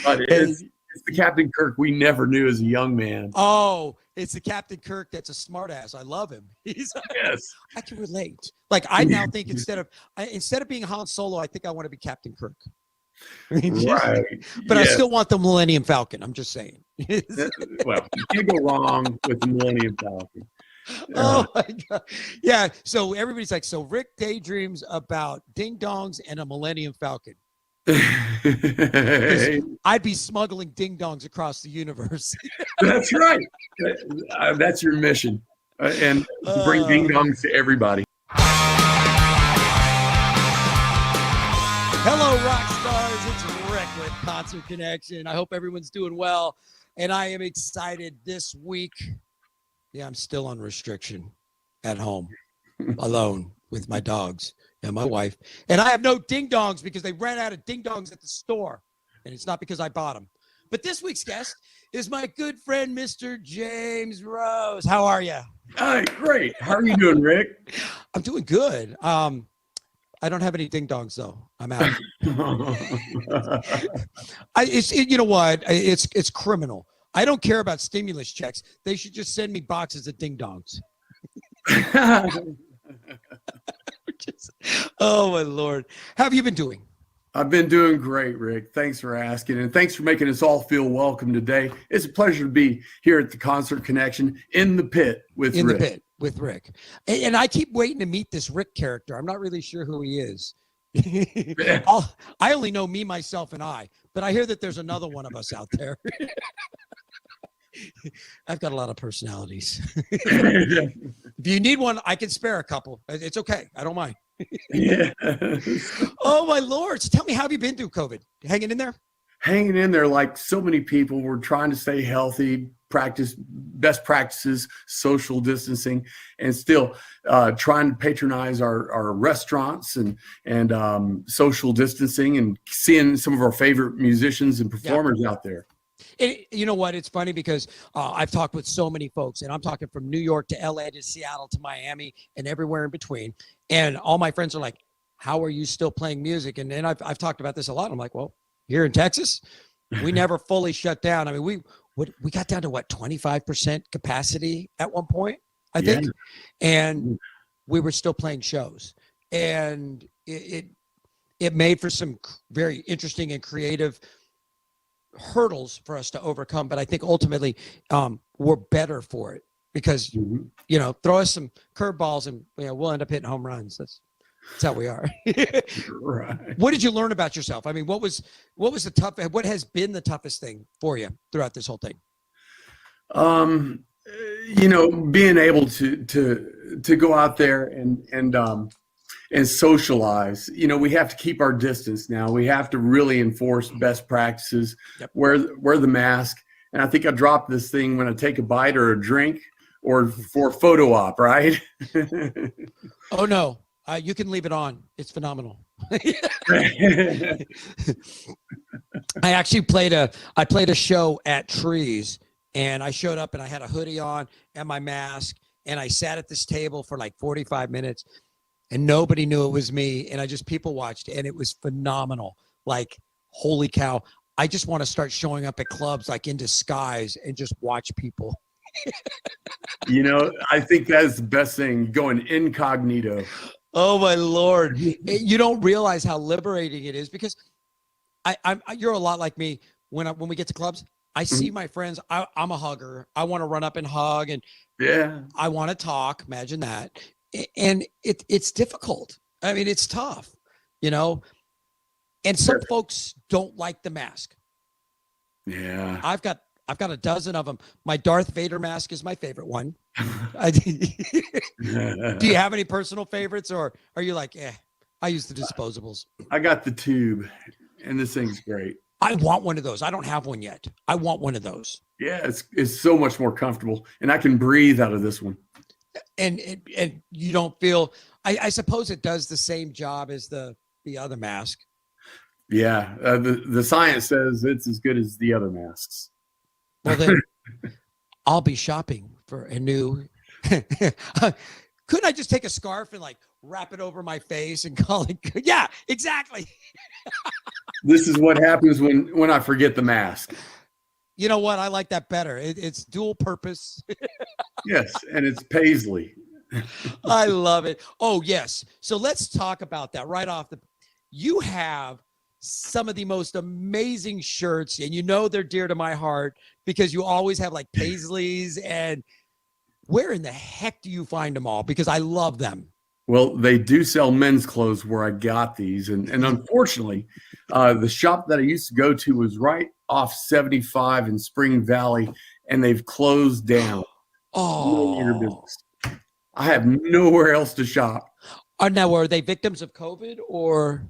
But it's the Captain Kirk we never knew as a young man. Oh, it's the Captain Kirk that's a smartass. I love him. Yes. I can relate. Like I now think instead of being Han Solo, I think I want to be Captain Kirk. Right. But I still want the Millennium Falcon. I'm just saying. Well, you can't go wrong with the Millennium Falcon. Oh my God. Yeah. So everybody's like, so Rick daydreams about ding dongs and a Millennium Falcon. I'd be smuggling ding dongs across the universe. That's right. That's your mission. And bring ding dongs to everybody. Hello, rock stars. It's Rick with Concert Connection. I hope everyone's doing well. And I am excited this week. Yeah, I'm still on restriction at home, alone with my dogs and my wife. And I have no ding-dongs because they ran out of ding-dongs at the store. And it's not because I bought them. But this week's guest is my good friend, Mr. James Rose. How are you? Hi, great. How are you doing, Rick? I'm doing good. I don't have any ding-dongs, though. I'm out. You know what? It's criminal. I don't care about stimulus checks. They should just send me boxes of ding-dongs. Oh, my Lord. How have you been doing? I've been doing great, Rick. Thanks for asking. And thanks for making us all feel welcome today. It's a pleasure to be here at the Concert Connection in the pit with Rick. In the pit with Rick. And I keep waiting to meet this Rick character. I'm not really sure who he is. I only know me, myself, and I. But I hear that there's another one of us out there. I've got a lot of personalities. If you need one, I can spare a couple. It's okay. I don't mind. Yeah. Oh, my Lord. So tell me, how have you been through COVID? Hanging in there? Hanging in there like so many people. We're trying to stay healthy, practice best practices, social distancing, and still trying to patronize our restaurants and social distancing and seeing some of our favorite musicians and performers out there. You know what? It's funny because I've talked with so many folks, and I'm talking from New York to LA to Seattle to Miami and everywhere in between. And all my friends are like, how are you still playing music? And I've talked about this a lot. I'm like, well, here in Texas, we never fully shut down. I mean, we got down to what, 25% capacity at one point, I think. Yeah. And we were still playing shows. And it made for some very interesting and creative hurdles for us to overcome, but I think ultimately we're better for it because throw us some curveballs and we'll end up hitting home runs. That's how we are. Right. What did you learn about yourself? I mean, what has been the toughest thing for you throughout this whole thing? Being able to go out there and socialize. We have to keep our distance now. We have to really enforce best practices. Yep. Wear the mask. And I think I dropped this thing when I take a bite or a drink or for photo op, right? Oh no, you can leave it on. It's phenomenal. I actually played a show at Trees, and I showed up and I had a hoodie on and my mask, and I sat at this table for like 45 minutes. And nobody knew it was me. And I just people watched, and it was phenomenal. Like, holy cow. I just want to start showing up at clubs like in disguise and just watch people. I think that's the best thing, going incognito. Oh, my Lord. You don't realize how liberating it is because you're a lot like me. When we get to clubs, I see my friends. I'm a hugger. I want to run up and hug, and I want to talk. Imagine that. And it's difficult. I mean, it's tough, and some folks don't like the mask. Yeah. I've got a dozen of them. My Darth Vader mask is my favorite one. Do you have any personal favorites, or are you like, I use the disposables? I got the tube, and this thing's great. I want one of those. I don't have one yet. I want one of those. Yeah, it's so much more comfortable, and I can breathe out of this one. And you don't feel, I suppose it does the same job as the other mask. Yeah. The science says it's as good as the other masks. Well, then I'll be shopping for a new, couldn't I just take a scarf and like wrap it over my face and call it? Yeah, exactly. This is what happens when I forget the mask. You know what? I like that better. It's dual purpose. Yes, and it's paisley. I love it. Oh, yes. So let's talk about that right off the. You have some of the most amazing shirts, and you know they're dear to my heart because you always have like paisleys. And where in the heck do you find them all? Because I love them. Well, they do sell men's clothes where I got these, and unfortunately, the shop that I used to go to was right off 75 in Spring Valley, and they've closed down. No longer business. I have nowhere else to shop. Now, were they victims of COVID or?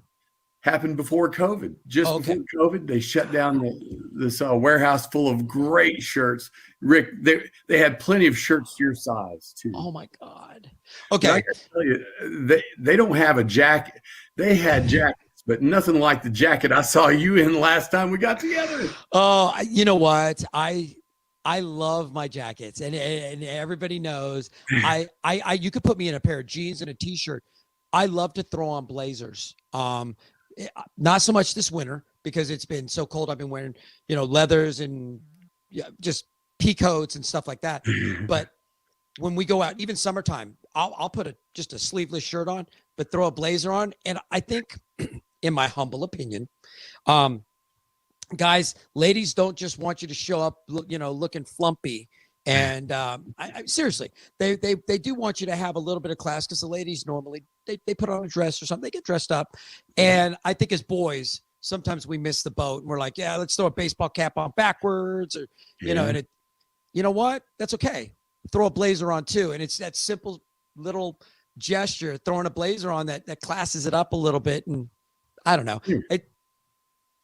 Happened before COVID. Before COVID, they shut down this warehouse full of great shirts. Rick, they had plenty of shirts your size too. Oh my God. Okay. I can tell you, they don't have a jacket. They had jackets, but nothing like the jacket I saw you in last time we got together. Oh, you know what? I love my jackets, and everybody knows you could put me in a pair of jeans and a t-shirt. I love to throw on blazers. Not so much this winter because it's been so cold. I've been wearing, leathers and just pea coats and stuff like that. But when we go out, even summertime, I'll put just a sleeveless shirt on, but throw a blazer on. And I think, in my humble opinion, guys, ladies don't just want you to show up, looking flumpy. And seriously, they do want you to have a little bit of class because the ladies normally they put on a dress or something, they get dressed up. And I think as boys, sometimes we miss the boat and we're like, yeah, let's throw a baseball cap on backwards or, and it, you know what? That's okay. Throw a blazer on too. And it's that simple little gesture, throwing a blazer on that classes it up a little bit. And I don't know. It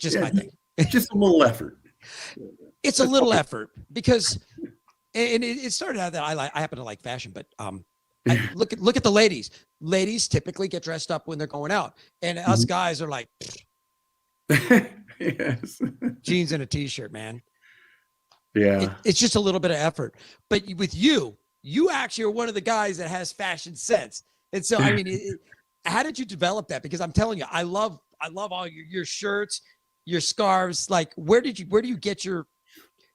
just my thing. Just a little effort. It's a little effort because and it started out that I happen to like fashion, but look at the ladies. Ladies typically get dressed up when they're going out, and us guys are like, yes, jeans and a t-shirt, man. Yeah, it's just a little bit of effort. But with you actually are one of the guys that has fashion sense, and so I mean, how did you develop that? Because I'm telling you, I love all your shirts, your scarves. Like, where do you get your?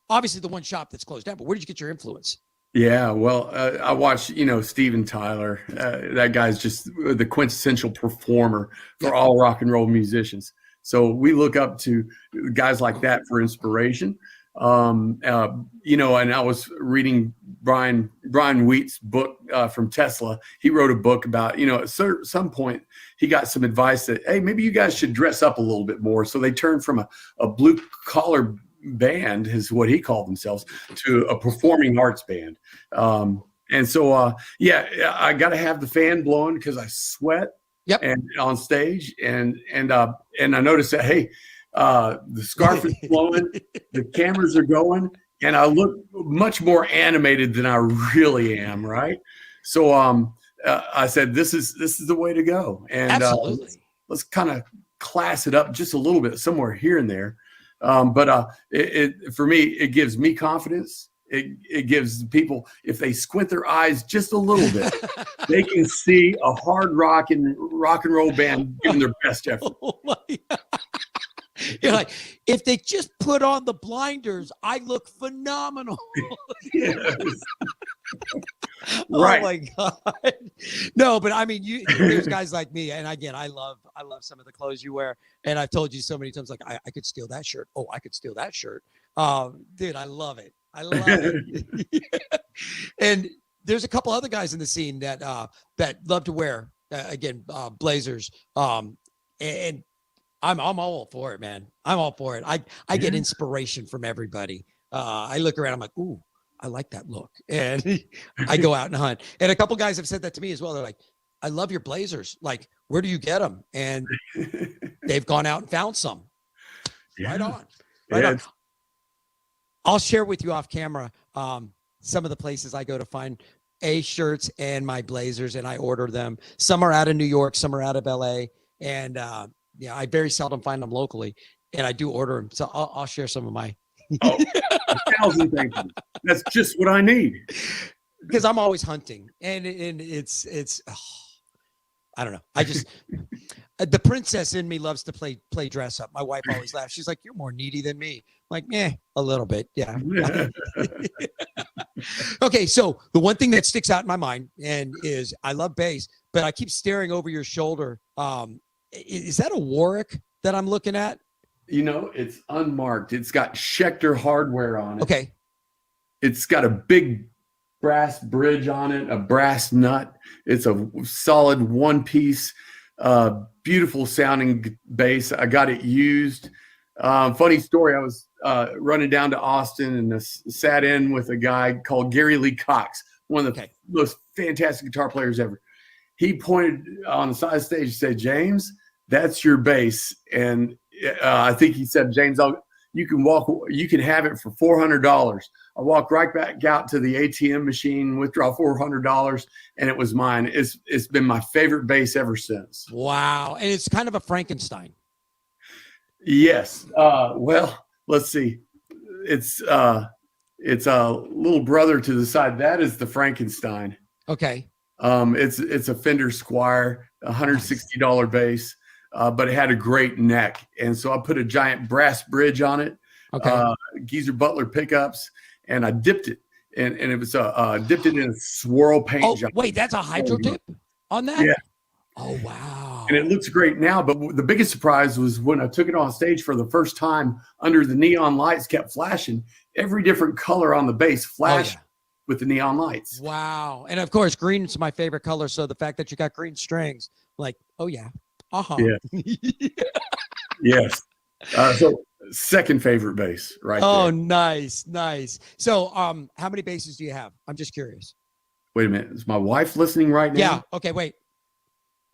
Obviously, the one shop that's closed down, but where did you get your influence? Yeah, well, I watched, Steven Tyler. That guy's just the quintessential performer for all rock and roll musicians. So we look up to guys like that for inspiration. And I was reading Brian Wheat's book from Tesla. He wrote a book about, at some point he got some advice that, hey, maybe you guys should dress up a little bit more. So they turned from a blue collar band, is what he called themselves, to a performing arts band. And so, I got to have the fan blowing because I sweat. Yep. And on stage, and I noticed that, hey, the scarf is blowing, the cameras are going, and I look much more animated than I really am, right? So I said, this is the way to go, and let's kind of class it up just a little bit, somewhere here and there. But for me, it gives me confidence. It gives people, if they squint their eyes just a little bit, they can see a hard rock and roll band giving their best effort. Oh my God. You're like, if they just put on the blinders, I look phenomenal. Yes. Right. Oh my God. No, but I mean, there's guys like me, and again, I love some of the clothes you wear, and I've told you so many times, like, I could steal that shirt. Oh, I could steal that shirt. Dude, I love it. I love it. And there's a couple other guys in the scene that love to wear blazers. And I'm all for it, man. I'm all for it. I get inspiration from everybody. I look around, I'm like, ooh, I like that look. And I go out and hunt. And a couple guys have said that to me as well. They're like, I love your blazers. Like, where do you get them? And they've gone out and found some. Yeah. Right on. Right on. I'll share with you off camera some of the places I go to find shirts and my blazers, and I order them. Some are out of New York, some are out of LA. And I very seldom find them locally, and I do order them. So I'll share some of my. 1,000 thank you. That's just what I need. Because I'm always hunting, and it's I don't know. The princess in me loves to play dress up. My wife always laughs. She's like, "You're more needy than me." I'm like, a little bit, yeah. Okay, so the one thing that sticks out in my mind and is I love bass, but I keep staring over your shoulder. Is that a Warwick that I'm looking at? It's unmarked. It's got Schecter hardware on it. Okay. It's got a big brass bridge on it, a brass nut. It's a solid one-piece, beautiful sounding bass. I got it used. Funny story. I was running down to Austin and sat in with a guy called Gary Lee Cox, one of the most fantastic guitar players ever. He pointed on the side of the stage and said, "James, that's your bass." And I think he said, "James, you can have it for $400." I walked right back out to the ATM machine, withdraw $400, and it was mine. It's been my favorite bass ever since. Wow. And it's kind of a Frankenstein. Yes. Well, let's see. It's a little brother to the side. That is the Frankenstein. Okay. It's a Fender Squire, $160 bass, but it had a great neck. And so I put a giant brass bridge on it, Geezer Butler pickups, and I dipped it. And it was dipped it in a swirl paint job. Wait, that's a hydro dip on that? Yeah. Oh, wow. And it looks great now. But the biggest surprise was when I took it on stage for the first time under the neon lights kept flashing. Every different color on the bass flashed with the neon lights. Wow. And of course, green is my favorite color. So the fact that you got green strings, like, oh, yeah. Yeah. Yes. So second favorite bass right there. Oh, nice. So how many basses do you have? I'm just curious. Wait a minute. Is my wife listening right now? Yeah. Okay, wait.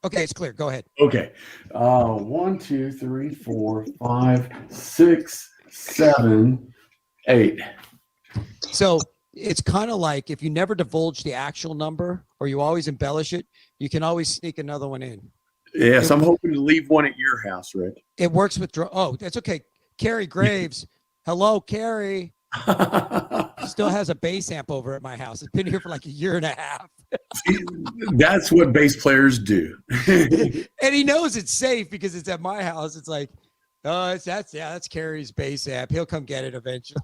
Okay, it's clear. Go ahead. Okay. 1, 2, 3, 4, 5, 6, 7, 8. So it's kind of like if you never divulge the actual number or you always embellish it, you can always sneak another one in. Yes, I'm hoping to leave one at your house, Rick. It works with that's okay. Carrie Graves. Hello, Carrie. Still has a bass amp over at my house. It's been here for like a year and a half. That's what bass players do. And he knows it's safe because it's at my house. It's like, oh, that's Carrie's bass amp. He'll come get it eventually.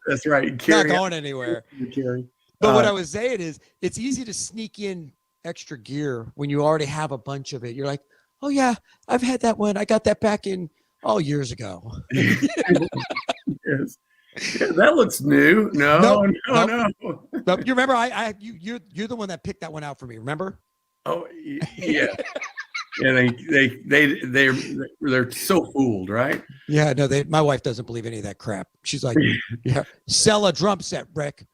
That's right. Carrie, not going anywhere. Carrie. But what I was saying is it's easy to sneak in extra gear when you already have a bunch of it. You're like, oh yeah, I've had that one. I got that back in years ago. Yes. Yeah, that looks new. No. You remember you're the one that picked that one out for me, remember? Oh yeah. Yeah, they're so fooled, right? Yeah, no, my wife doesn't believe any of that crap. She's like, yeah, sell a drum set, Rick.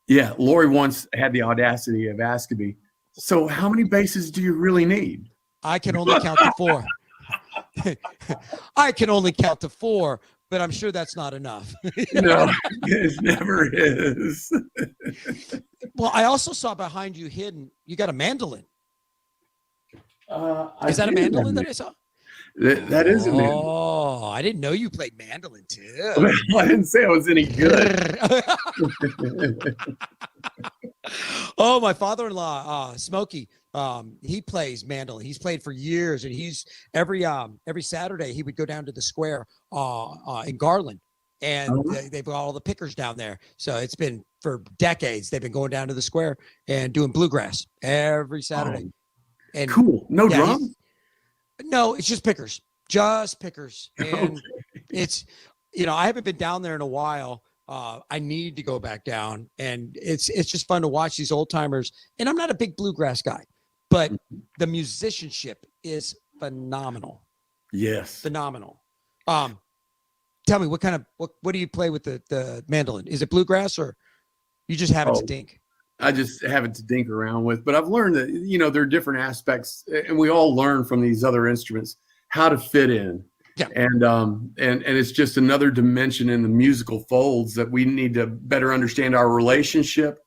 Yeah, Lori once had the audacity of asking me, "So how many basses do you really need?" I can only count to 4. I can only count to 4, but I'm sure that's not enough. No, it never is. Well, I also saw behind you hidden, you got a mandolin. Is that a mandolin that I saw? That is a mandolin. Oh, I didn't know you played mandolin too. I didn't say I was any good. Oh, my father-in-law, Smokey, he plays mandolin. He's played for years, and he's every Saturday he would go down to the square in Garland, and they've got all the pickers down there. So it's been for decades. They've been going down to the square and doing bluegrass every Saturday. And cool. No drum? No, it's just pickers. And it's, I haven't been down there in a while. I need to go back down, and it's just fun to watch these old timers. And I'm not a big bluegrass guy, but the musicianship is phenomenal. Yes. Phenomenal. Tell me what do you play with the mandolin? Is it bluegrass or you just have it to dink? I just have it to dink around with, but I've learned that, there are different aspects, and we all learn from these other instruments how to fit in. Yeah. And it's just another dimension in the musical folds that we need to better understand our relationship.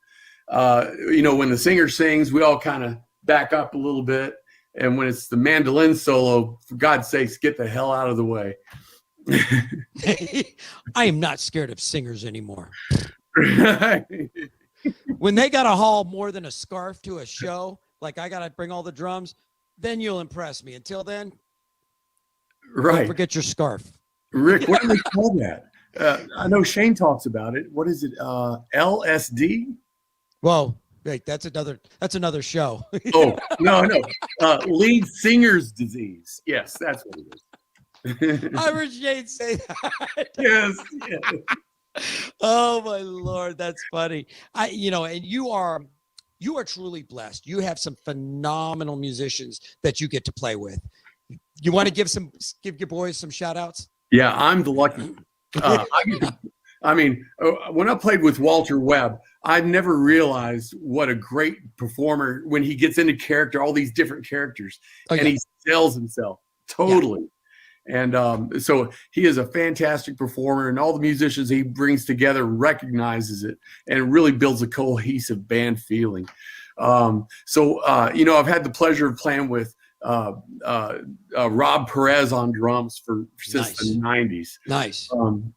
When the singer sings, we all kind of back up a little bit. And when it's the mandolin solo, for God's sakes, get the hell out of the way. I am not scared of singers anymore. When they got to haul more than a scarf to a show, like I got to bring all the drums, then you'll impress me. Until then, Don't Right. forget your scarf. Rick, what do they call that? I know Shane talks about it. What is it? LSD? Well, wait, that's another show. Oh, no. Lead singer's disease. Yes, that's what it is. I heard Shane say that. Yes. Oh my Lord, that's funny. And you are truly blessed. You have some phenomenal musicians that you get to play with. You want to give your boys some shout outs? Yeah, I'm the lucky. When I played with Walter Webb, I never realized what a great performer when he gets into character, all these different characters, and he sells himself totally. Yeah. And so he is a fantastic performer, and all the musicians he brings together recognizes it and really builds a cohesive band feeling. I've had the pleasure of playing with Rob Perez on drums since the 90s. Nice.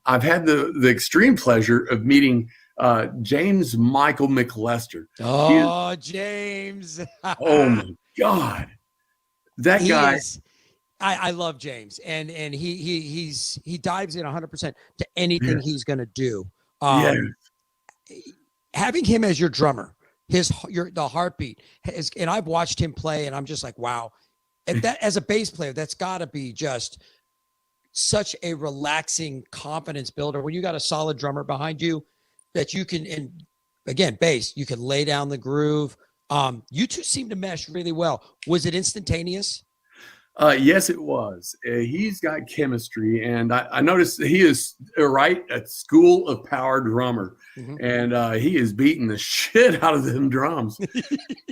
I've had the extreme pleasure of meeting James Michael McLester. Oh, James. Oh my God. That guy. I love James, and he dives in 100% to anything he's going to do. Having him as your drummer, the heartbeat, and I've watched him play, and I'm just like, wow. And that, as a bass player, that's got to be just such a relaxing confidence builder when you got a solid drummer behind you that you can, and again, bass, you can lay down the groove. You two seem to mesh really well. Was it instantaneous? Yes, it was. He's got chemistry, and I noticed he is a school of power drummer, and he is beating the shit out of them drums.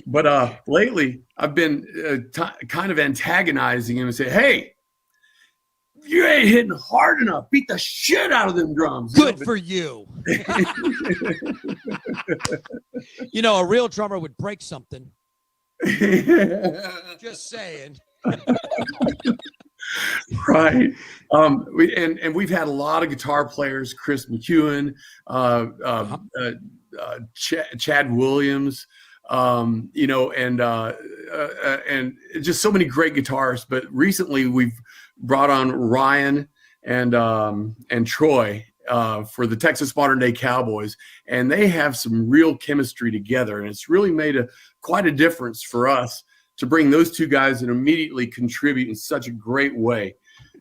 But lately, I've been kind of antagonizing him and say, "Hey, you ain't hitting hard enough. Beat the shit out of them drums." Good for you. A real drummer would break something. Just saying. Right. We've had a lot of guitar players, Chris McEwen, Chad Williams, and just so many great guitarists. But recently we've brought on Ryan and Troy for the Texas Modern Day Cowboys, and they have some real chemistry together, and it's really made quite a difference for us to bring those two guys and immediately contribute in such a great way.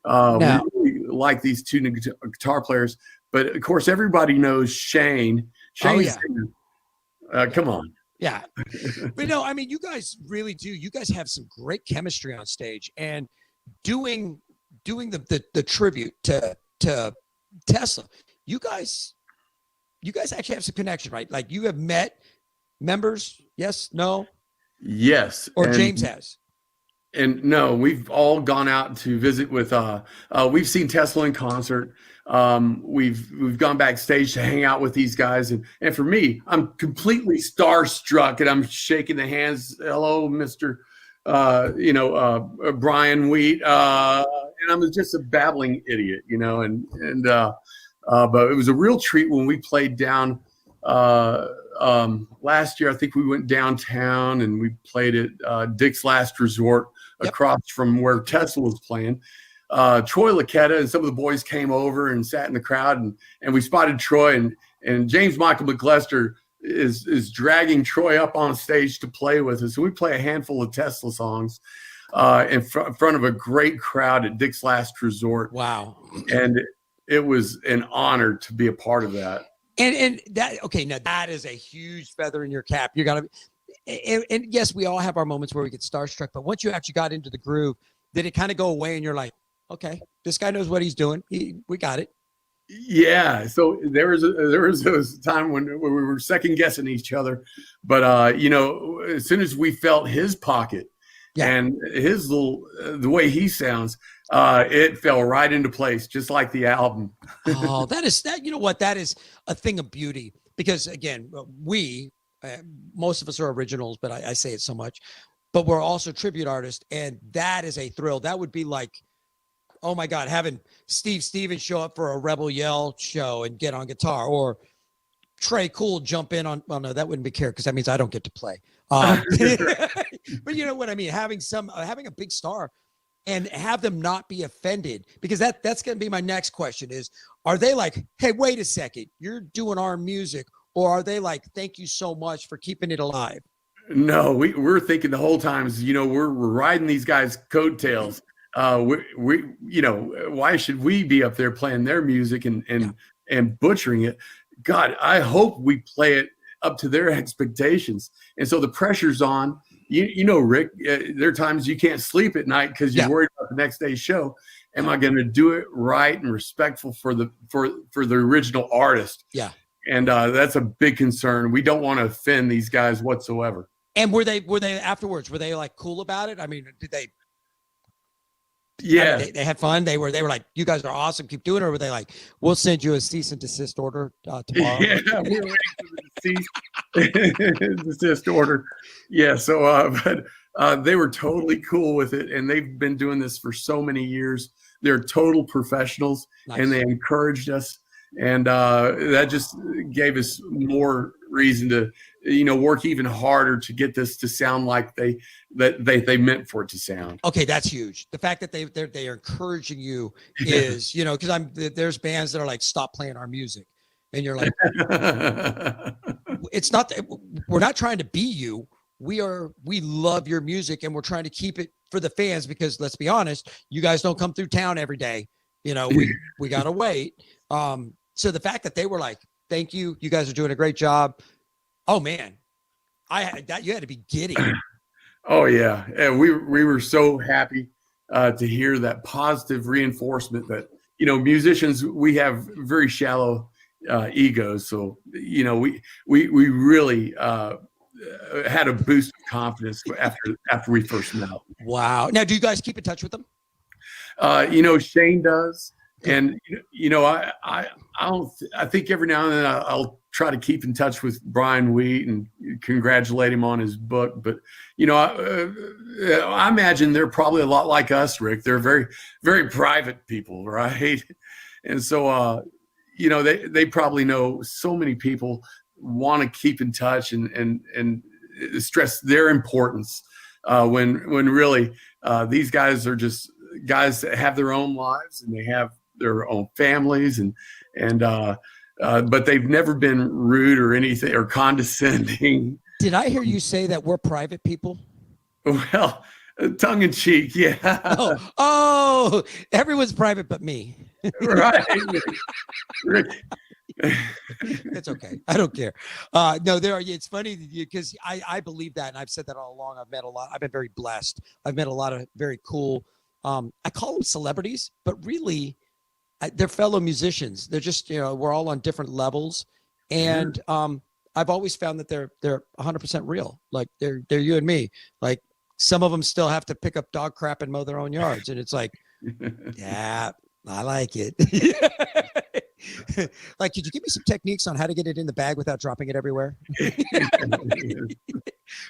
We really like these two guitar players, but of course everybody knows Shane. Come on. Yeah. But no, I mean, you guys really do. You guys have some great chemistry on stage, and doing the tribute to Tesla. You guys actually have some connection, right? Like, you have met members. Yes, no. Yes. Or James has. And no, we've all gone out to visit with, we've seen Tesla in concert. We've gone backstage to hang out with these guys. And for me, I'm completely starstruck, and I'm shaking the hands. Hello, Mr. Brian Wheat. And I'm just a babbling idiot, but it was a real treat when we played down, last year. I think we went downtown and we played at Dick's Last Resort across from where Tesla was playing. Troy Laquetta and some of the boys came over and sat in the crowd, and we spotted Troy, and James Michael McLester is dragging Troy up on stage to play with us. So we play a handful of Tesla songs in front of a great crowd at Dick's Last Resort. Wow. And it was an honor to be a part of that. And that, okay, now that is a huge feather in your cap. You got to, and yes, we all have our moments where we get starstruck, but once you actually got into the groove, did it kind of go away and you're like, okay, this guy knows what he's doing. We got it. Yeah. So there was a time when we were second guessing each other, but as soon as we felt his pocket and his the way he sounds, it fell right into place, just like the album. Oh, that is a thing of beauty, because again, most of us are originals, but I say it so much, but we're also tribute artists. And that is a thrill. That would be like, oh my God, having Steve Stevens show up for a Rebel Yell show and get on guitar, or Trey Cool jump in on, well, no, that wouldn't be fair, because that means I don't get to play. But you know what I mean? Having a big star and have them not be offended, because that's going to be my next question is, are they like, hey, wait a second, you're doing our music, or are they like, thank you so much for keeping it alive? No, we're thinking the whole time is, we're riding these guys' coattails. Why should we be up there playing their music and butchering it? God, I hope we play it up to their expectations. And so the pressure's on. Rick, there are times you can't sleep at night because you're worried about the next day's show. Am I going to do it right and respectful for the original artist? Yeah. And that's a big concern. We don't want to offend these guys whatsoever. And were they afterwards? Were they like cool about it? I mean, did they? Yeah, they had fun. They were like, you guys are awesome. Keep doing it. Or were they like, we'll send you a cease and desist order tomorrow? Yeah, we were waiting for the desist order. Yeah. So, but they were totally cool with it, and they've been doing this for so many years. They're total professionals, and they encouraged us, and that just gave us more reason to, work even harder to get this to sound like they meant for it to sound. Okay, that's huge. The fact that they are encouraging you is, because there's bands that are like, stop playing our music, and you're like, it's not that we're not trying to be you. We love your music, and we're trying to keep it for the fans, because let's be honest, you guys don't come through town every day. We gotta wait. So the fact that they were like, thank you, you guys are doing a great job. Oh man, you had to be giddy. Oh yeah, and we were so happy to hear that positive reinforcement that musicians, we have very shallow egos, so we really had a boost of confidence after we first met. Wow. Now, do you guys keep in touch with them? Shane does, and I think every now and then I'll try to keep in touch with Brian Wheat and congratulate him on his book. But, I imagine they're probably a lot like us, Rick. They're very, very private people, right? And so, they probably know so many people want to keep in touch and stress their importance when really these guys are just guys that have their own lives and they have their own families but they've never been rude or anything or condescending. Did I hear you say that we're private people? Well, tongue in cheek, yeah. Oh, everyone's private but me. Right. It's okay. I don't care. No, it's funny because I believe that, and I've said that all along. I've been very blessed. I've met a lot of very cool, I call them celebrities, but really they're fellow musicians. They're just, we're all on different levels. And I've always found that they're 100% real. Like they're you and me. Like some of them still have to pick up dog crap and mow their own yards. And it's like, yeah, I like it. Like, could you give me some techniques on how to get it in the bag without dropping it everywhere?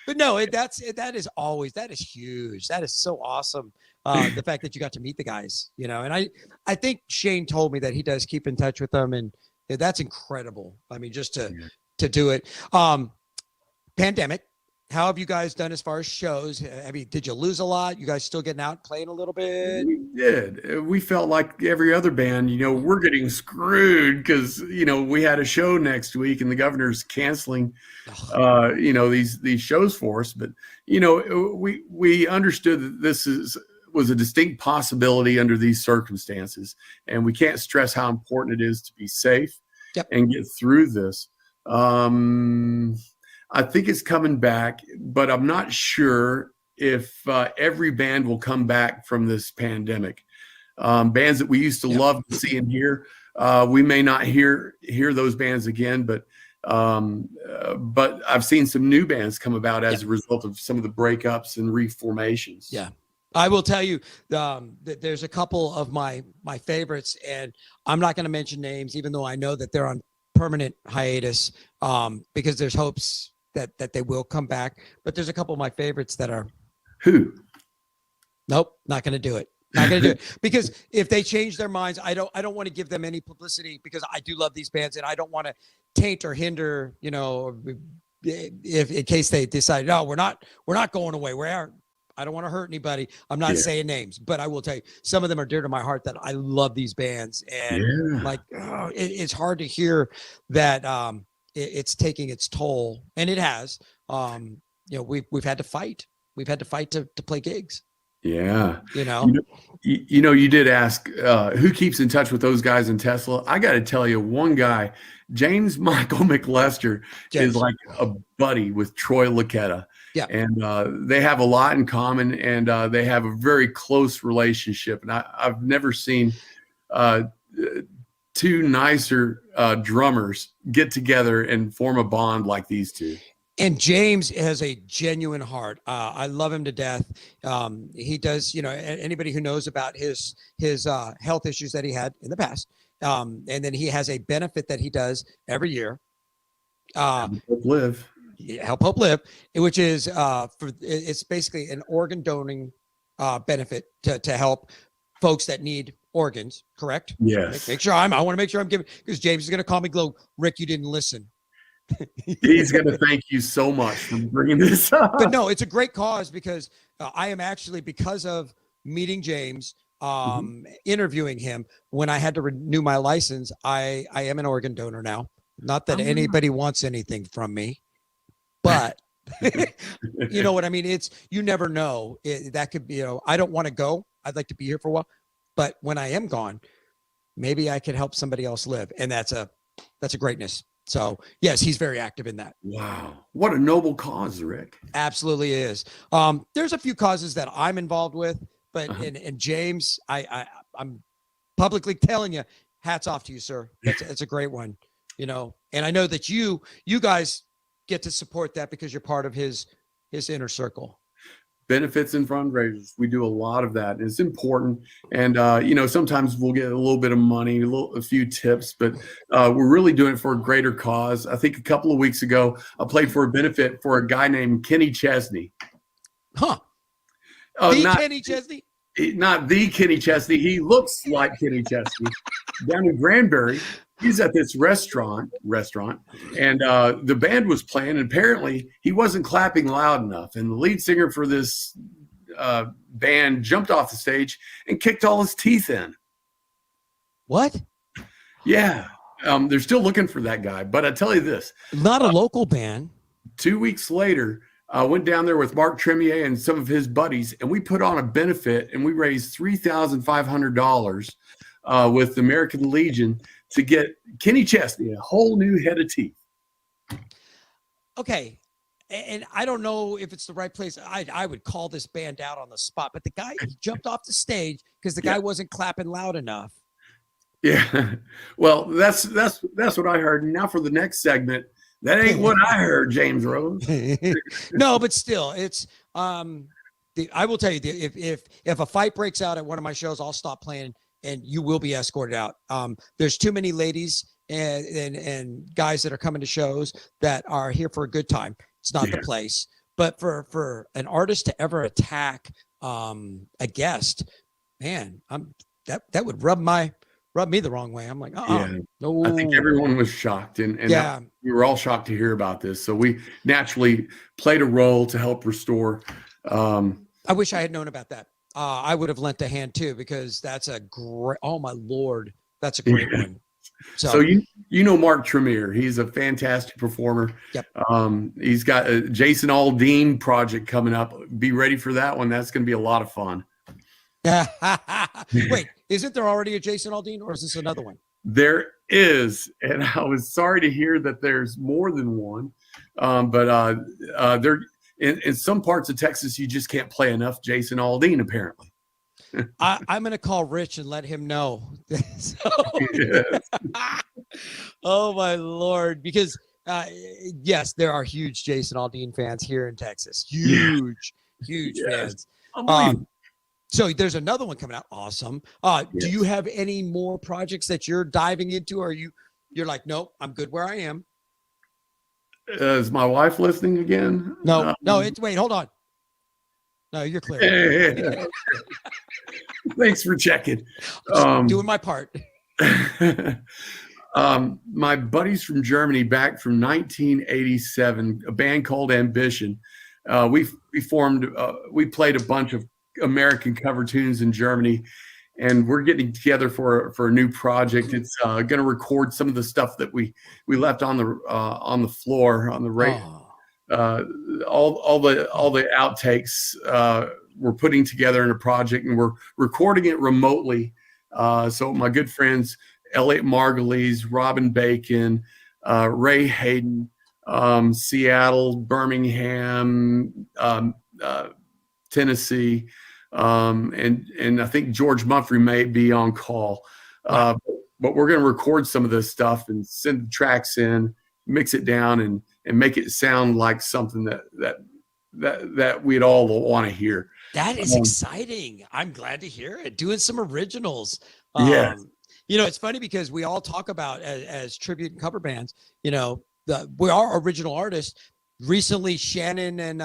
But no, that is huge. That is so awesome. The fact that you got to meet the guys, and I think Shane told me that he does keep in touch with them, and that's incredible. I mean, just to do it. Pandemic, how have you guys done as far as shows? I mean, did you lose a lot? You guys still getting out playing a little bit? We did. We felt like every other band, we're getting screwed because, we had a show next week and the governor's canceling, these shows for us. But, we understood that this was a distinct possibility under these circumstances. And we can't stress how important it is to be safe and get through this. I think it's coming back, but I'm not sure if every band will come back from this pandemic. Bands that we used to love to see and hear, we may not hear those bands again, but I've seen some new bands come about as a result of some of the breakups and reformations. Yeah. I will tell you that there's a couple of my favorites, and I'm not going to mention names, even though I know that they're on permanent hiatus because there's hopes that they will come back. But there's a couple of my favorites that are. Who? Nope, not going to do it. Not going to do it because if they change their minds, I don't want to give them any publicity because I do love these bands and I don't want to taint or hinder, if in case they decide, no, we're not going away. I don't want to hurt anybody. I'm not saying names, but I will tell you, some of them are dear to my heart that I love these bands. And like, it's hard to hear that it's taking its toll. And it has. You know, we've had to fight. We've had to fight to play gigs. Yeah. You know, you did ask who keeps in touch with those guys in Tesla. I got to tell you, one guy, James Michael McLester, is like a buddy with Troy Lucchetta. Yeah. And they have a lot in common, and they have a very close relationship. And I've never seen two nicer drummers get together and form a bond like these two. And James has a genuine heart. I love him to death. He does, you know, anybody who knows about his health issues that he had in the past. And then he has a benefit that he does every year. Help Hope Live, which is it's basically an organ donating benefit to help folks that need organs. Correct? Yes. Make sure I want to make sure I'm giving, because James is going to call me glow. Rick, you didn't listen. He's going to thank you so much for bringing this up. But no, it's a great cause, because I am actually, because of meeting James, interviewing him when I had to renew my license, I am an organ donor now. Not that anybody wants anything from me, but you know what I mean? It's, you never know. That could be, you know, I don't want to go. I'd like to be here for a while, but when I am gone, maybe I could help somebody else live. And that's a greatness. So yes, he's very active in that. Wow. What a noble cause, Rick. Absolutely is. There's a few causes that I'm involved with, but and James, I'm publicly telling you, hats off to you, sir. It's a great one, you know, and I know that you guys get to support that because you're part of his inner circle. Benefits and fundraisers. We do a lot of that. It's important. And, you know, sometimes we'll get a little bit of money, a few tips, but we're really doing it for a greater cause. I think a couple of weeks ago, I played for a benefit for a guy named Kenny Chesney. Huh. Kenny Chesney? Not the Kenny Chesney. He looks like Kenny Chesney. Down in Granbury, he's at this restaurant, and the band was playing, and apparently he wasn't clapping loud enough. And the lead singer for this band jumped off the stage and kicked all his teeth in. What? Yeah. They're still looking for that guy. But I tell you this. Not a local band. 2 weeks later, I went down there with Mark Tremier and some of his buddies, and we put on a benefit, and we raised $3,500 with the American Legion to get Kenny Chesney a whole new head of teeth. Okay. And I don't know if it's the right place. I would call this band out on the spot, but the guy, he jumped off the stage because the guy wasn't clapping loud enough. Yeah. Well, that's what I heard. And now for the next segment, that ain't what I heard, James Rose. No, but still, it's I will tell you, if a fight breaks out at one of my shows, I'll stop playing and you will be escorted out. There's too many ladies and guys that are coming to shows that are here for a good time. It's not the place. But for an artist to ever attack a guest, man, that would rub me the wrong way. I'm like, no. I think everyone was shocked, and we were all shocked to hear about this. So we naturally played a role to help restore. I wish I had known about that. I would have lent a hand too, because that's a great. Oh my Lord, that's a great one. So you know Mark Tremere, he's a fantastic performer. Yep. He's got a Jason Aldean project coming up. Be ready for that one. That's going to be a lot of fun. Wait, isn't there already a Jason Aldean, or is this another one? There is, and I was sorry to hear that there's more than one. But there in some parts of Texas, you just can't play enough Jason Aldean, apparently. I'm going to call Rich and let him know. Oh my Lord, because yes, there are huge Jason Aldean fans here in Texas. Huge fans. So there's another one coming out. Awesome. Do you have any more projects that you're diving into? Or you're like, nope, I'm good where I am? Is my wife listening again? No, wait, hold on. No, you're clear. Hey. Thanks for checking. Doing my part. My buddies from Germany, back from 1987, a band called Ambition. we played a bunch of American cover tunes in Germany, and we're getting together for a new project. It's going to record some of the stuff that we left on the floor on the radio. All the outtakes we're putting together in a project, and we're recording it remotely. So my good friends Elliot Margulies, Robin Bacon, Ray Hayden, Seattle, Birmingham, Tennessee, and I think George Mumphrey may be on call. But we're going to record some of this stuff and send the tracks in, mix it down, and make it sound like something that we'd all want to hear. That is exciting. I'm glad to hear it. Doing some originals. Yeah. It's funny because we all talk about as tribute and cover bands, we are original artists. Recently, Shannon and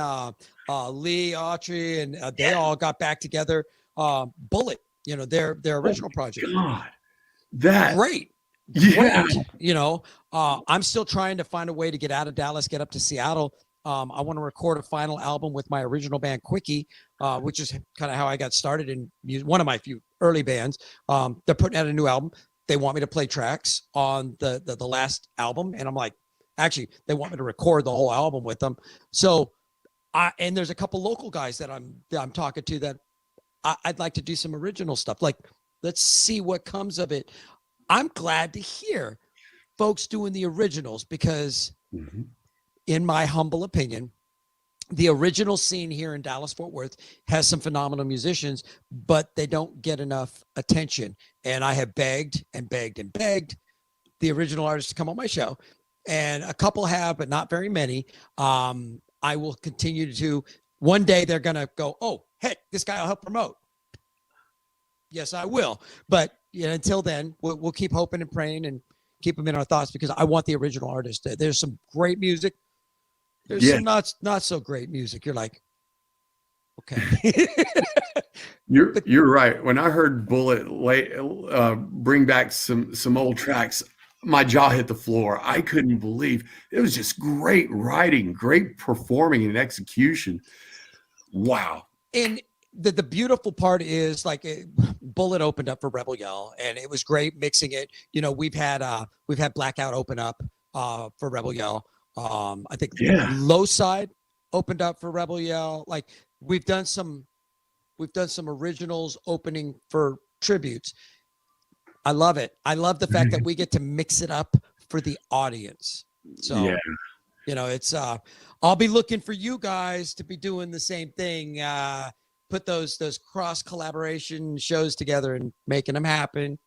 Lee Autry and they all got back together. Bullet, their original project. God, that great. Yeah. Great. I'm still trying to find a way to get out of Dallas, get up to Seattle. I want to record a final album with my original band, Quickie, which is kind of how I got started in one of my few early bands. They're putting out a new album. They want me to play tracks on the last album. And I'm like, actually, they want me to record the whole album with them. So, and there's a couple local guys that I'm talking to that I'd like to do some original stuff. Like, let's see what comes of it. I'm glad to hear folks doing the originals because in my humble opinion, the original scene here in Dallas-Fort Worth has some phenomenal musicians, but they don't get enough attention. And I have begged and begged and begged the original artists to come on my show. And a couple have, but not very many. I will continue to, one day they're going to go, oh, heck, this guy will help promote. Yes, I will. But until then, we'll keep hoping and praying and keep them in our thoughts because I want the original artist. There's some great music. There's some not so great music. You're like, okay. You're right. When I heard Bullet bring back some old tracks, my jaw hit the floor. I couldn't believe it was just great writing, great performing and execution. Wow. And the beautiful part is like Bullet opened up for Rebel Yell and it was great mixing it. We've had Blackout open up for Rebel Yell. I think Low Side opened up for Rebel Yell. Like we've done some originals opening for tributes. I love it. I love the fact that we get to mix it up for the audience. So, it's, I'll be looking for you guys to be doing the same thing. Put those cross collaboration shows together and making them happen.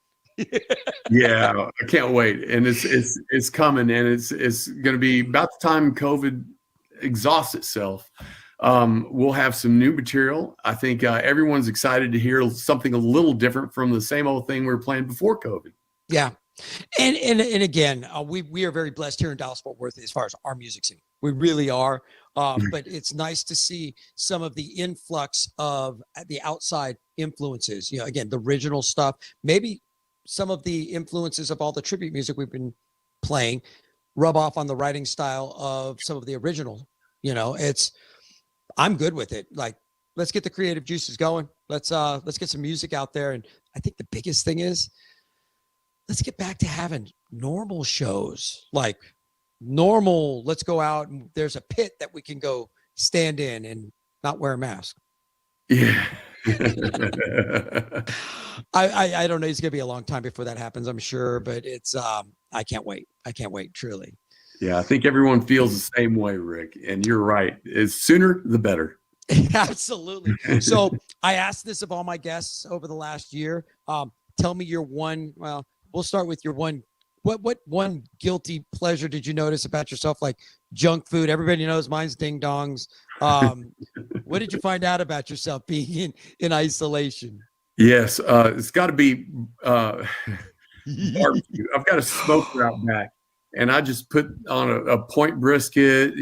Yeah, I can't wait. And it's coming, and it's going to be about the time COVID exhausts itself. We'll have some new material. I think everyone's excited to hear something a little different from the same old thing we were playing before COVID. Yeah. And again, we are very blessed here in Dallas-Fort Worth as far as our music scene. We really are. But it's nice to see some of the influx of the outside influences. Again, the original stuff, maybe some of the influences of all the tribute music we've been playing rub off on the writing style of some of the original. I'm good with it. Like, let's get the creative juices going. Let's get some music out there. And I think the biggest thing is let's get back to having normal shows, like normal. Let's go out and there's a pit that we can go stand in and not wear a mask. Yeah. I don't know. It's going to be a long time before that happens, I'm sure, but it's, I can't wait. I can't wait, truly. Yeah, I think everyone feels the same way, Rick. And you're right. It's sooner, the better. Absolutely. So I asked this of all my guests over the last year. Tell me your one, well, we'll start with your one. What one guilty pleasure did you notice about yourself? Like junk food. Everybody knows mine's ding dongs. What did you find out about yourself being in isolation? Yes. It's got to be barbecue. I've got a smoker out back. And I just put on a point brisket,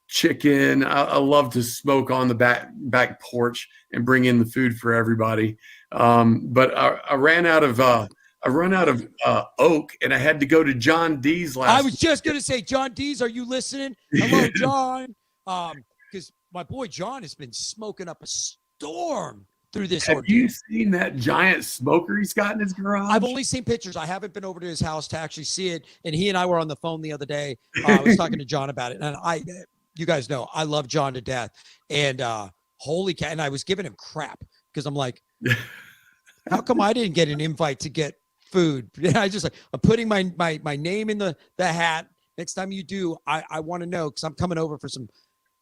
chicken. I love to smoke on the back porch and bring in the food for everybody. But I ran out of oak, and I had to go to John D's last. I was just gonna say, John D's, are you listening? Hello, John. Because my boy John has been smoking up a storm through this Have ordeal. you seen that giant smoker he's got in his garage? I've only seen pictures. I haven't been over to his house to actually see it. And he and I were on the phone the other day. I was talking to John about it. And you guys know, I love John to death. And holy cow. And I was giving him crap because I'm like, how come I didn't get an invite to get food? I just like, I'm putting my name in the hat. Next time you do, I want to know because I'm coming over for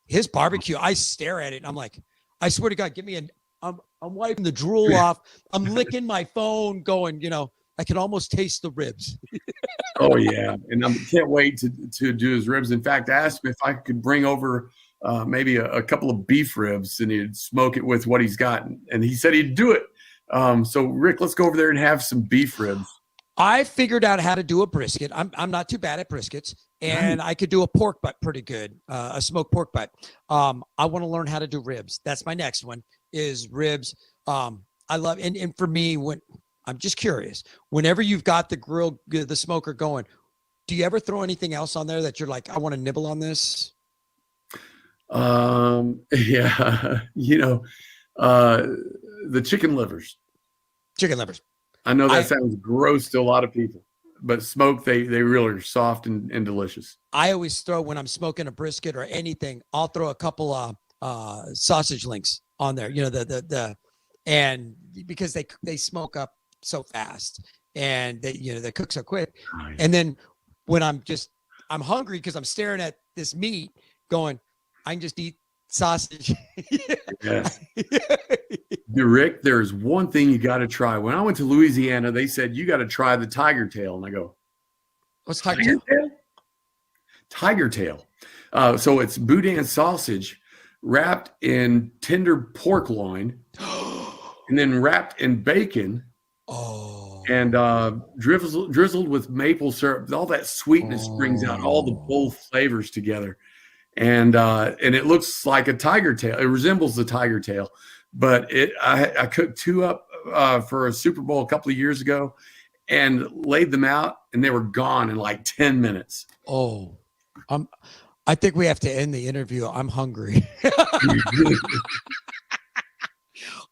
his barbecue. I stare at it and I'm like, I swear to God, give me I'm wiping the drool off. I'm licking my phone going, I can almost taste the ribs. Oh yeah. And I can't wait to do his ribs. In fact, I asked him if I could bring over maybe a couple of beef ribs and he'd smoke it with what he's got. And he said he'd do it. So Rick, let's go over there and have some beef ribs. I figured out how to do a brisket. I'm not too bad at briskets, and I could do a pork butt pretty good, a smoked pork butt. I want to learn how to do ribs. That's my next one is ribs. I love, and for me, when I'm just curious, whenever you've got the grill, the smoker going, do you ever throw anything else on there that you're like, I want to nibble on this? Yeah, the chicken livers. Chicken livers. I know that sounds gross to a lot of people, but smoked, they really are soft and delicious. I always throw, when I'm smoking a brisket or anything, I'll throw a couple of sausage links on there, and because they smoke up so fast and they cook so quick. Nice. And then when I'm hungry because I'm staring at this meat going, I can just eat sausage. Yeah. Rick, there's one thing you got to try. When I went to Louisiana, they said, you got to try the tiger tail. And I go, what's tiger tail? Tiger tail. So it's boudin sausage wrapped in tender pork loin and then wrapped in bacon. Oh. And drizzled with maple syrup. All that sweetness brings out all the bold flavors together. And it looks like a tiger tail. It resembles the tiger tail. But I cooked two up for a Super Bowl a couple of years ago and laid them out, and they were gone in like 10 minutes. Oh, I think we have to end the interview. I'm hungry.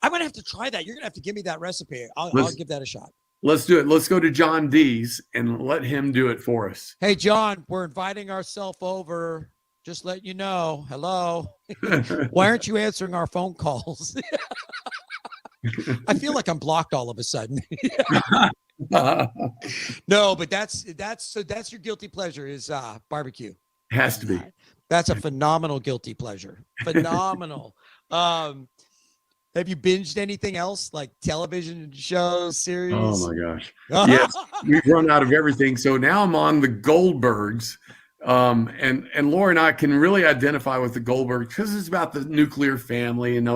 I'm going to have to try that. You're going to have to give me that recipe. I'll give that a shot. Let's do it. Let's go to John D's and let him do it for us. Hey, John, we're inviting ourselves over. Just let you know. Hello. Why aren't you answering our phone calls? I feel like I'm blocked all of a sudden. No, but that's your guilty pleasure is barbecue. Has to be. That's a phenomenal guilty pleasure. Phenomenal. Have you binged anything else like television shows, series? Oh my gosh. Yes, we've run out of everything. So now I'm on the Goldbergs. And Laura and I can really identify with the Goldbergs because it's about the nuclear family, and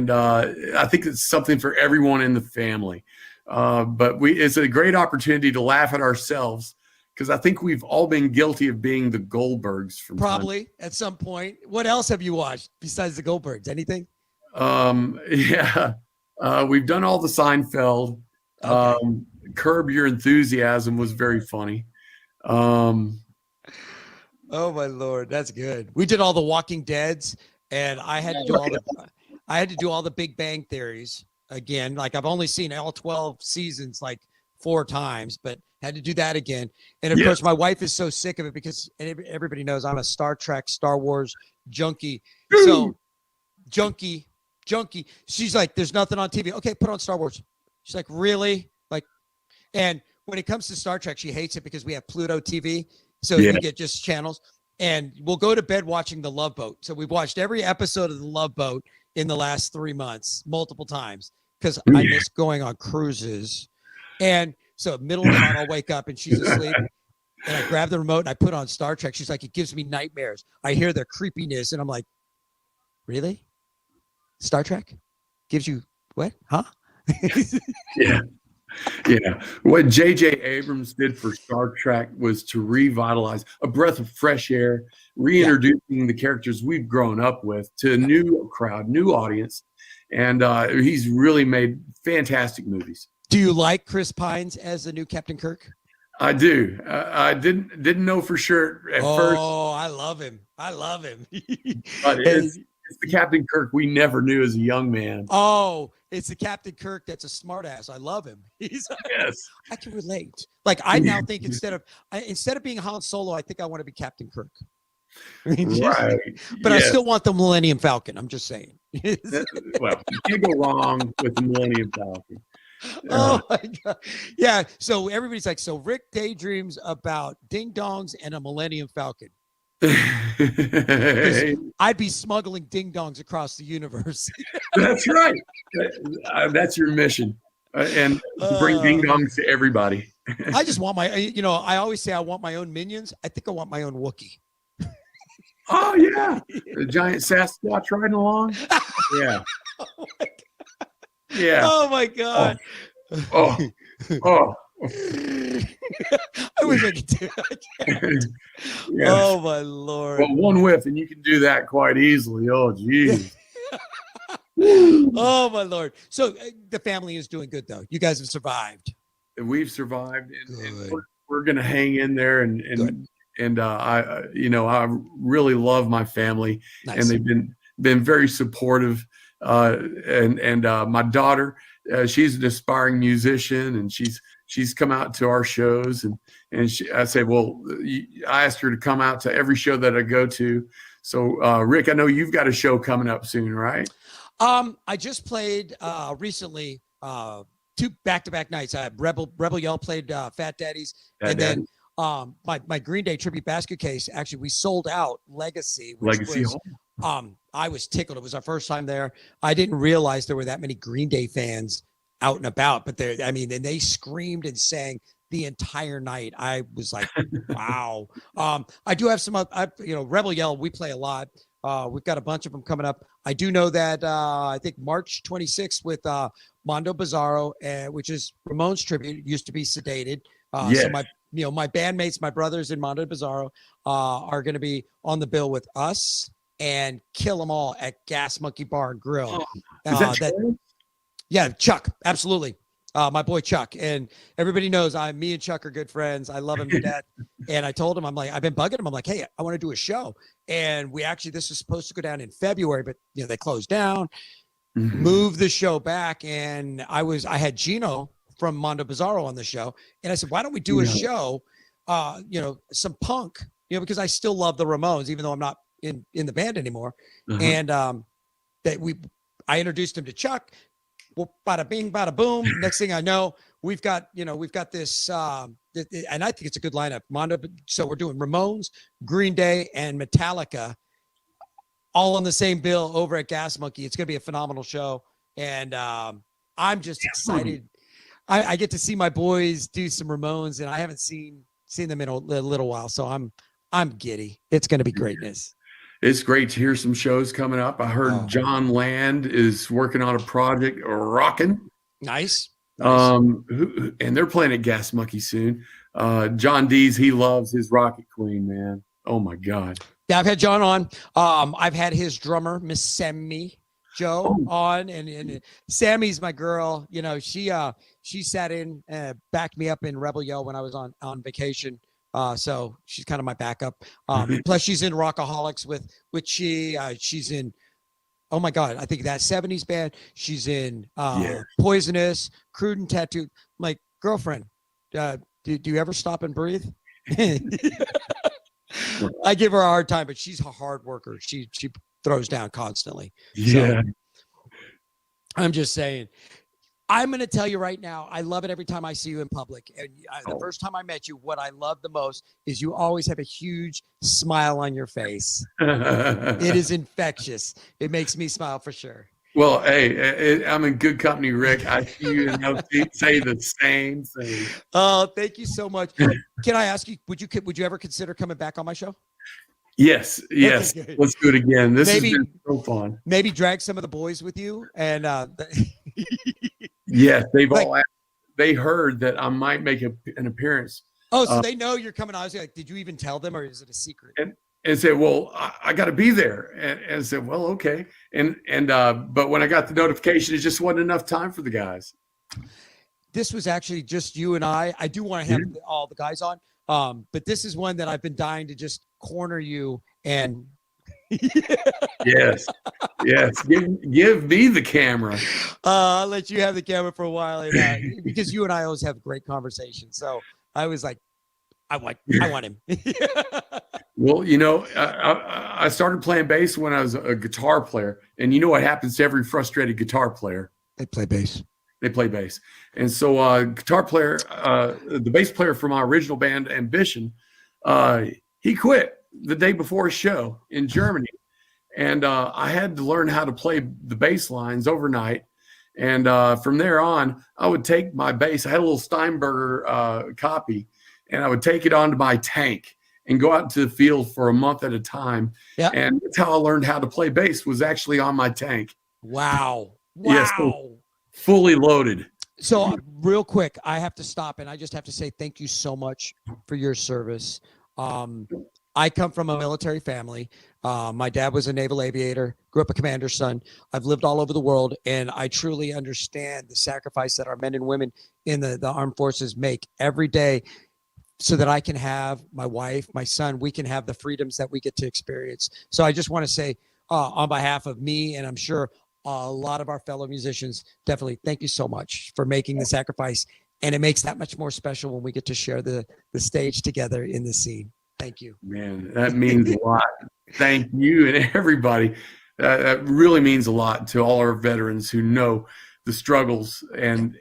I think it's something for everyone in the family. But it's a great opportunity to laugh at ourselves because I think we've all been guilty of being the Goldbergs from probably at some point. What else have you watched besides the Goldbergs? Anything? Yeah. We've done all the Seinfeld. Okay. Curb Your Enthusiasm was very funny. Oh my Lord, that's good. We did all the Walking Deads, and I had to do all the Big Bang Theories again. Like I've only seen all 12 seasons like 4 times, but had to do that again. And of course, my wife is so sick of it because everybody knows I'm a Star Trek, Star Wars junkie. So junkie. She's like, "There's nothing on TV." Okay, put on Star Wars. She's like, "Really?" Like, and when it comes to Star Trek, she hates it because we have Pluto TV. So you get just channels, and we'll go to bed watching The Love Boat. So we've watched every episode of The Love Boat in the last 3 months, multiple times, because I miss going on cruises. And so middle of the night, I'll wake up and she's asleep, and I grab the remote and I put on Star Trek. She's like, "It gives me nightmares. I hear their creepiness," and I'm like, "Really? Star Trek gives you what? Huh?" Yeah. Yeah. What J.J. Abrams did for Star Trek was to revitalize, a breath of fresh air, reintroducing the characters we've grown up with to a new crowd, new audience. And he's really made fantastic movies. Do you like Chris Pines as the new Captain Kirk? I do. I didn't know for sure at first, Oh, I love him. I love him. but Hey, it's the Captain Kirk we never knew as a young man. oh, it's the Captain Kirk that's a smartass. I love him. Yes. I can relate. Like I now think instead of being Han Solo, I think I want to be Captain Kirk. Right. But I Yes. still want the Millennium Falcon. I'm just saying. Well, you can't go wrong with the Millennium Falcon. Oh my God. Yeah. So everybody's like, so Rick daydreams about ding dongs and a Millennium Falcon. I'd be smuggling ding dongs across the universe. That's right. That's your mission. And to bring ding dongs to everybody. I just want I always say I want my own minions. I think I want my own Wookiee. Oh, yeah. The giant Sasquatch riding along. Yeah. Oh my God. Yeah. Oh my God. Oh. Oh. I wish I could do it. Yeah. Oh my Lord. Well, one whiff, and you can do that quite easily. Oh, geez. Oh my Lord. So the family is doing good though. You guys have survived. We've survived, and Good. we're going to hang in there. And I really love my family, Nice. and they've been very supportive. And my daughter, she's an aspiring musician, and she's come out to our shows, and I said, well, I asked her to come out to every show that I go to. So Rick, I know you've got a show coming up soon, right? I just played recently 2 back-to-back nights. Rebel Yell played Fat Daddies, and then my Green Day tribute basket case. Actually, we sold out Legacy. I was tickled. It was our first time there. I didn't realize there were that many Green Day fans out and about, but and they screamed and sang the entire night. I was like, wow. I do have some, Rebel Yell, we play a lot. We've got a bunch of them coming up. I do know that I think March 26th with Mondo Bizarro, which is Ramones tribute, used to be Sedated. Yes. So my bandmates, my brothers in Mondo Bizarro are going to be on the bill with us and Kill 'Em All at Gas Monkey Bar and Grill. Is that Yeah, Chuck, absolutely. My boy Chuck, and everybody knows me and Chuck are good friends. I love him to death. And I told him, I'm like, I've been bugging him. I'm like, hey, I want to do a show. And this was supposed to go down in February, but they closed down, moved the show back. And I had Gino from Mondo Bizarro on the show. And I said, why don't we do a show, some punk, because I still love the Ramones, even though I'm not in the band anymore. And I introduced him to Chuck. Well, bada bing, bada boom. Next thing I know, we've got this, and I think it's a good lineup. Mondo. So we're doing Ramones, Green Day, and Metallica, all on the same bill over at Gas Monkey. It's going to be a phenomenal show, and I'm just excited. I get to see my boys do some Ramones, and I haven't seen them in a little while, so I'm giddy. It's going to be greatness. It's great to hear some shows coming up. I heard John Land is working on a project, Rockin'. Nice. And they're playing at Gas Monkey soon. John Dees, he loves his Rocket Queen, man. Oh my God. Yeah, I've had John on. I've had his drummer, Miss Sammy Joe, on, and Sammy's my girl. She sat in and backed me up in Rebel Yell when I was on vacation. So she's kind of my backup. Plus she's in Rockaholics with she's in, oh my God, I think that 70s band. She's in Poisonous, Crude and Tattooed. Like, girlfriend, do you ever stop and breathe? I give her a hard time, but she's a hard worker. She throws down constantly. Yeah. So, I'm just saying. I'm going to tell you right now, I love it every time I see you in public. And the first time I met you, what I love the most is you always have a huge smile on your face. It is infectious. It makes me smile for sure. Well, hey, I'm in good company, Rick. I see you and I'll say the same thing. Oh, thank you so much. Can I ask you, would you ever consider coming back on my show? Yes. Okay, let's do it again. This has been so fun. Maybe drag some of the boys with you. And yes, they heard that I might make an appearance. Oh, so they know you're coming. I was like, did you even tell them, or is it a secret? And said, well, I got to be there. And said, well, okay. But when I got the notification, it just wasn't enough time for the guys. this was actually just you and I. I do want to have all the guys on, but this is one that I've been dying to just corner you and. Yes. Give me the camera. I'll let you have the camera for a while, and, because you and I always have great conversations. So I was like, I want him. Well, I started playing bass when I was a guitar player, and you know what happens to every frustrated guitar player? They play bass. They play bass. And so guitar player, the bass player for my original band, Ambition, he quit the day before a show in Germany. And I had to learn how to play the bass lines overnight. And from there on, I would take my bass. I had a little Steinberger copy, and I would take it onto my tank and go out into the field for a month at a time. Yeah. And that's how I learned how to play bass, was actually on my tank. Wow. Yes, so fully loaded. So real quick, I have to stop, and I just have to say thank you so much for your service. I come from a military family. My dad was a naval aviator, grew up a commander's son. I've lived all over the world, and I truly understand the sacrifice that our men and women in the armed forces make every day so that I can have my wife, my son, we can have the freedoms that we get to experience. So I just want to say on behalf of me, and I'm sure a lot of our fellow musicians, definitely thank you so much for making the sacrifice. And it makes that much more special when we get to share the stage together in the scene. Thank you. Man, that means a lot. Thank you and everybody. That really means a lot to all our veterans who know the struggles, and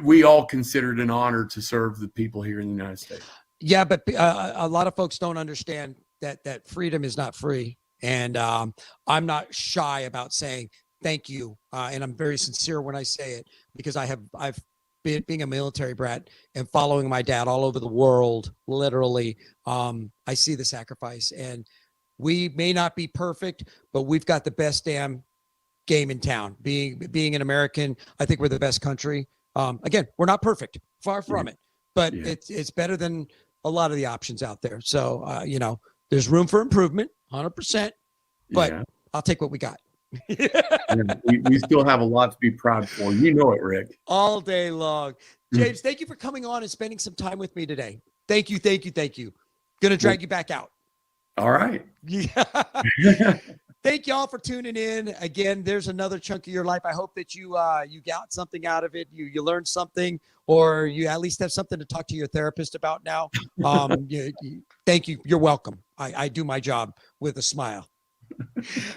we all consider it an honor to serve the people here in the United States. Yeah, but a lot of folks don't understand that freedom is not free. And I'm not shy about saying thank you. And I'm very sincere when I say it, because I've being a military brat and following my dad all over the world, literally, I see the sacrifice. And we may not be perfect, but we've got the best damn game in town. Being an American, I think we're the best country. Again, we're not perfect, far from it, but it's better than a lot of the options out there. So, there's room for improvement, 100%, but I'll take what we got. we still have a lot to be proud for. You know it, Rick. All day long. James, thank you for coming on and spending some time with me today. Thank you. Gonna drag you back out. All right. Yeah. Thank y'all for tuning in. Again, there's another chunk of your life. I hope that you got something out of it. You learned something, or you at least have something to talk to your therapist about now. Thank you. You're welcome. I do my job with a smile.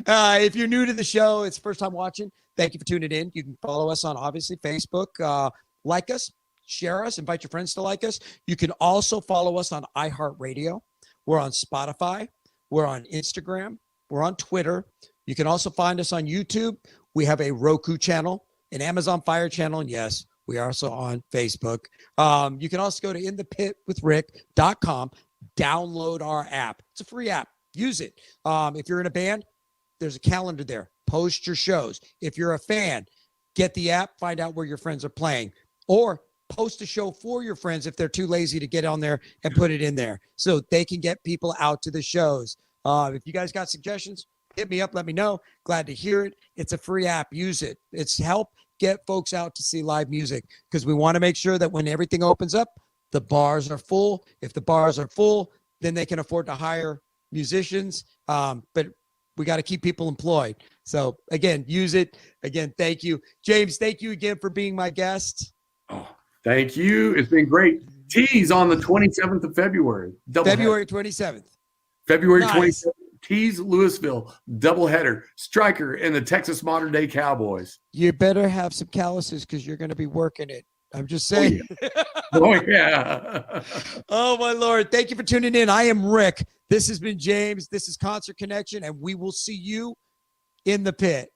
If you're new to the show, it's first time watching, thank you for tuning in. You can follow us on, obviously, Facebook. Like us, share us, invite your friends to like us. You can also follow us on iHeart Radio. We're on Spotify. We're on Instagram. We're on Twitter. You can also find us on YouTube. We have a Roku channel, an Amazon Fire channel, and yes, we are also on Facebook. You can also go to inthepitwithrick.com, download our app. It's a free app. Use it. If you're in a band, there's a calendar there. Post your shows. If you're a fan, get the app, find out where your friends are playing, or post a show for your friends if they're too lazy to get on there and put it in there so they can get people out to the shows. If you guys got suggestions, hit me up. Let me know. Glad to hear it. It's a free app. Use it. It's help get folks out to see live music, because we want to make sure that when everything opens up, the bars are full. If the bars are full, then they can afford to hire musicians, but we got to keep people employed. So again, use it. Again, thank you. James, thank you again for being my guest. Oh, thank you. It's been great. Tease on the 27th of February. February 27th. February 27th. Tease Louisville. Doubleheader. Striker and the Texas Modern Day Cowboys. You better have some calluses, because you're going to be working it. I'm just saying. Oh, yeah. Oh, my Lord. Thank you for tuning in. I am Rick. This has been James. This is Concert Connection, and we will see you in the pit.